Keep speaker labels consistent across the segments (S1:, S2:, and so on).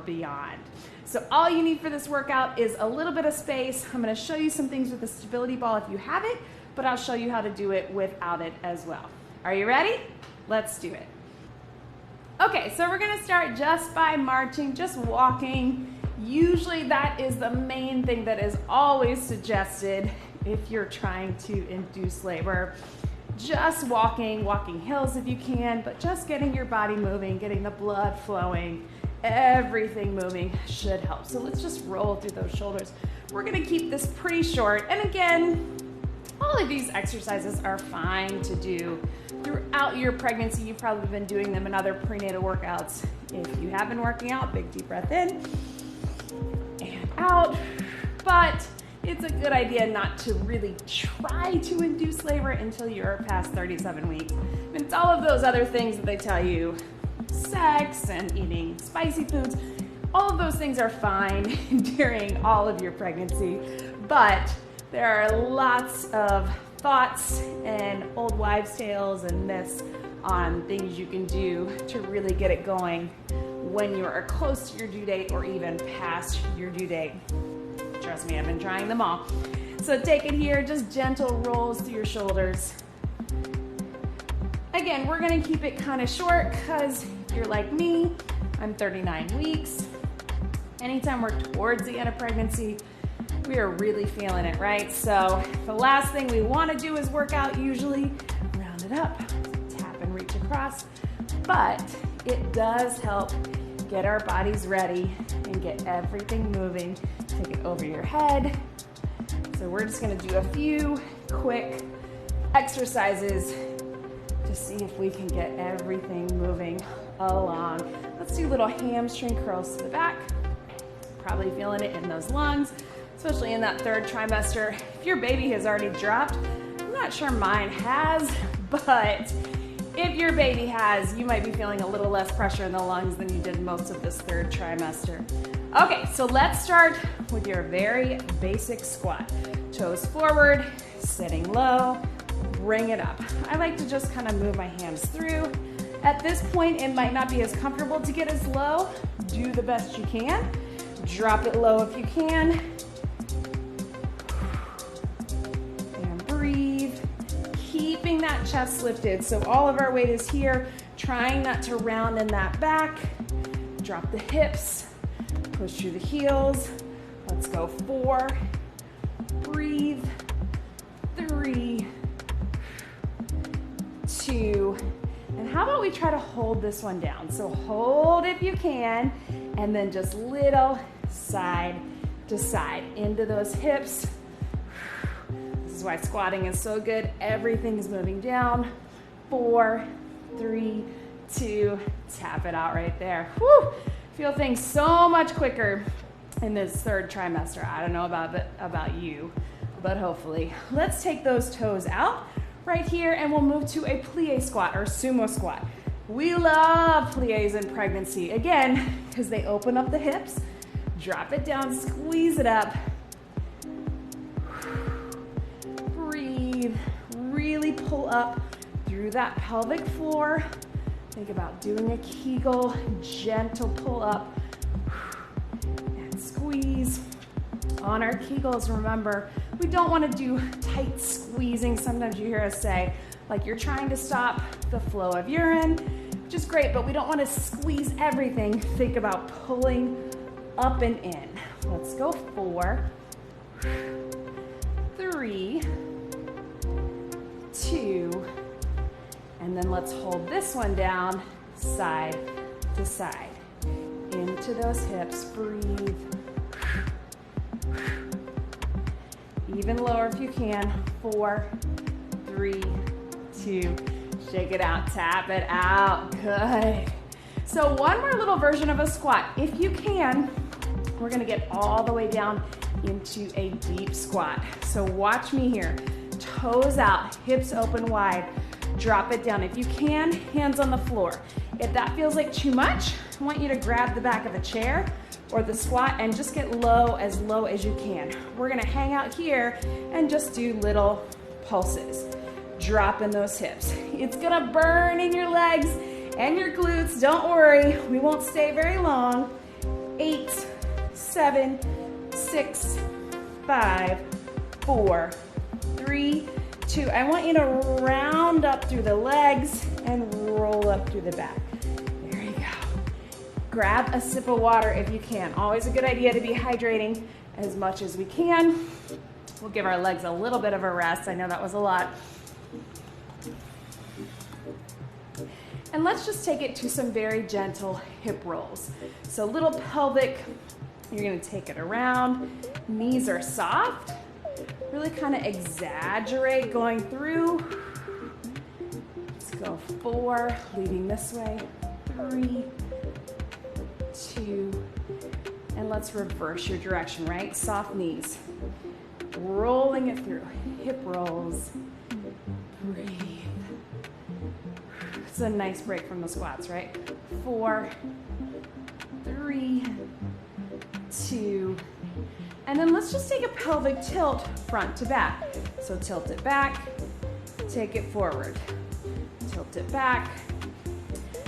S1: beyond. So all you need for this workout is a little bit of space. I'm going to show you some things with the stability ball if you have it, but I'll show you how to do it without it as well. Are you ready? Let's do it. Okay, so we're going to start just by marching, just walking. Usually that is the main thing that is always suggested if you're trying to induce labor. Just walking hills if you can, but just getting your body moving, getting the blood flowing, everything moving should help. So let's just roll through those shoulders. We're gonna keep this pretty short. And again, all of these exercises are fine to do throughout your pregnancy. You've probably been doing them in other prenatal workouts. If you have been working out, big deep breath in and out. But it's a good idea not to really try to induce labor until you're past 37 weeks. It's all of those other things that they tell you, sex and eating spicy foods, all of those things are fine during all of your pregnancy, but there are lots of thoughts and old wives' tales and myths on things you can do to really get it going when you are close to your due date or even past your due date. Trust me, I've been trying them all. So take it here, just gentle rolls through your shoulders. Again, we're gonna keep it kind of short because if you're like me, I'm 39 weeks. Anytime we're towards the end of pregnancy, we are really feeling it, right? So the last thing we wanna do is work out usually, round it up, tap and reach across, but it does help get our bodies ready and get everything moving. Take it over your head. So we're just gonna do a few quick exercises to see if we can get everything moving along. Let's do little hamstring curls to the back. Probably feeling it in those lungs, especially in that third trimester. If your baby has already dropped, I'm not sure mine has, but if your baby has, you might be feeling a little less pressure in the lungs than you did most of this third trimester. Okay, so let's start with your very basic squat. Toes forward, sitting low, bring it up. I like to just kind of move my hands through. At this point, it might not be as comfortable to get as low. Do the best you can. Drop it low if you can. And breathe. Keeping that chest lifted. So all of our weight is here. Trying not to round in that back. Drop the hips. Push through the heels. Let's go 4. Breathe. 3, 2, and how about we try to hold this one down? So hold if you can, and then just little side to side into those hips. This is why squatting is so good. Everything is moving down. 4, 3, 2, tap it out right there. Whew. Feel things so much quicker in this third trimester. I don't know about you, but hopefully. Let's take those toes out right here and we'll move to a plie squat or sumo squat. We love plies in pregnancy, again, because they open up the hips, drop it down, squeeze it up, breathe, really pull up through that pelvic floor. Think about doing a Kegel, gentle pull up and squeeze. On our Kegels, remember, we don't want to do tight squeezing. Sometimes you hear us say, like you're trying to stop the flow of urine, which is great, but we don't want to squeeze everything. Think about pulling up and in. Let's go 4, 3, 2, and then let's hold this one down, side to side. Into those hips, breathe. Even lower if you can. 4, 3, 2, shake it out, tap it out, good. So one more little version of a squat. If you can, we're gonna get all the way down into a deep squat. So watch me here. Toes out, hips open wide. Drop it down. If you can, hands on the floor. If that feels like too much, I want you to grab the back of a chair or the squat and just get low as you can. We're gonna hang out here and just do little pulses. Drop in those hips. It's gonna burn in your legs and your glutes. Don't worry, we won't stay very long. 7, 6, 5, 4, 3, 2. I want you to round up through the legs and roll up through the back. There you go. Grab a sip of water if you can. Always a good idea to be hydrating as much as we can. We'll give our legs a little bit of a rest. I know that was a lot. And let's just take it to some very gentle hip rolls. So little pelvic, you're gonna take it around. Knees are soft. Really kind of exaggerate going through. Let's go 4, leading this way. 3, 2, and let's reverse your direction, right? Soft knees. Rolling it through. Hip rolls. Breathe. It's a nice break from the squats, right? 4, 3, 2, and then let's just take a pelvic tilt front to back. So tilt it back, take it forward, tilt it back.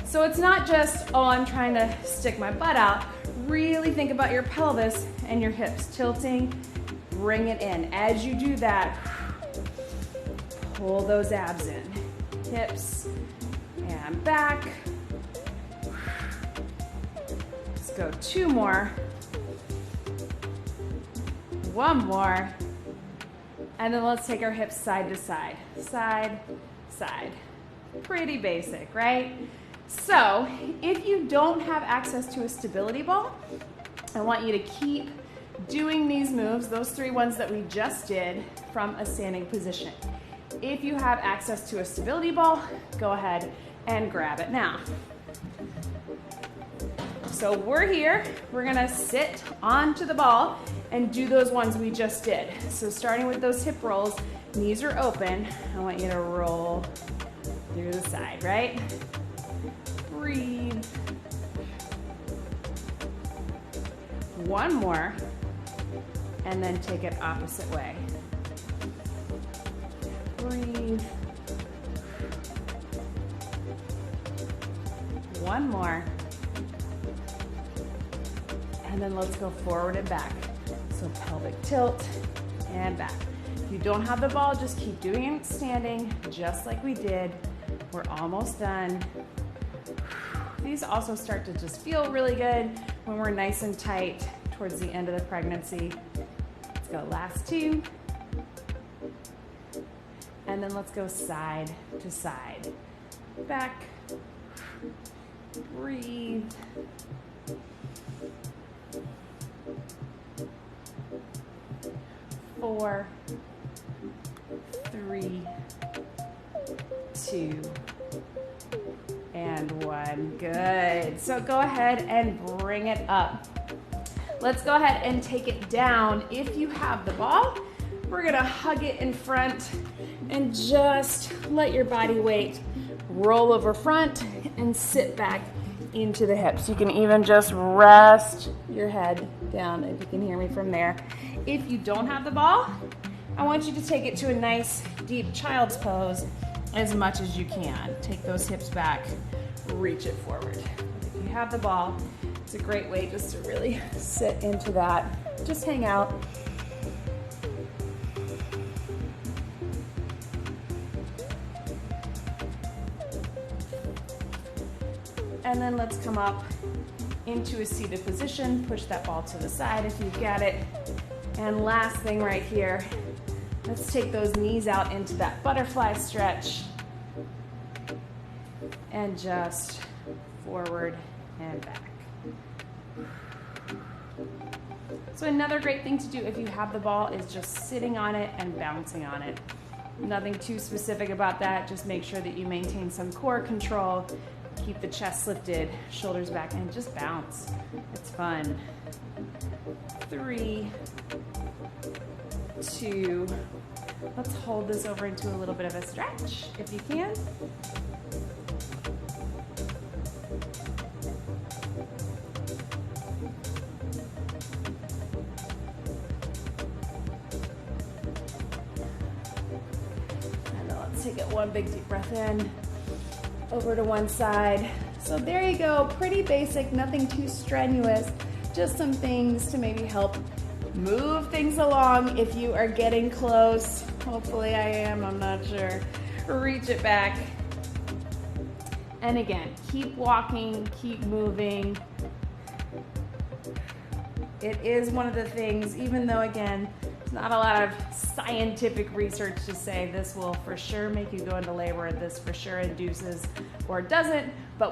S1: So it's not just, oh, I'm trying to stick my butt out. Really think about your pelvis and your hips tilting, bring it in. As you do that, pull those abs in. Hips and back. Let's go 2 more. 1 more, and then let's take our hips side to side, side, side. Pretty basic, right? So if you don't have access to a stability ball, I want you to keep doing these moves, those 3 ones that we just did, from a standing position. If you have access to a stability ball, go ahead and grab it now. So we're here, we're gonna sit onto the ball and do those ones we just did. So starting with those hip rolls, knees are open. I want you to roll through the side, right? Breathe. 1 more, and then take it opposite way. Breathe. 1 more. And then let's go forward and back. So pelvic tilt and back. If you don't have the ball, just keep doing it standing, just like we did. We're almost done. These also start to just feel really good when we're nice and tight towards the end of the pregnancy. Let's go last 2. And then let's go side to side. Back. Breathe. 4, 3, 2, and 1. Good. So go ahead and bring it up. Let's go ahead and take it down. If you have the ball, we're gonna hug it in front and just let your body weight roll over front and sit back into the hips. You can even just rest your head down if you can hear me from there. If you don't have the ball, I want you to take it to a nice deep child's pose as much as you can. Take those hips back, reach it forward. If you have the ball, it's a great way just to really sit into that. Just hang out. And then let's come up into a seated position. Push that ball to the side if you've got it. And last thing right here, let's take those knees out into that butterfly stretch. And just forward and back. So another great thing to do if you have the ball is just sitting on it and bouncing on it. Nothing too specific about that. Just make sure that you maintain some core control. Keep the chest lifted, shoulders back, and just bounce. It's fun. 3, 2. Let's hold this over into a little bit of a stretch, if you can. And then let's take it one big deep breath in. Over to one side. So there you go, pretty basic, nothing too strenuous. just some things to maybe help move things along if you are getting close. Hopefully I am, I'm not sure. Reach it back. And again, keep walking, keep moving. It is one of the things, even though again, there's not a lot of scientific research to say this will for sure make you go into labor, this for sure induces or doesn't, but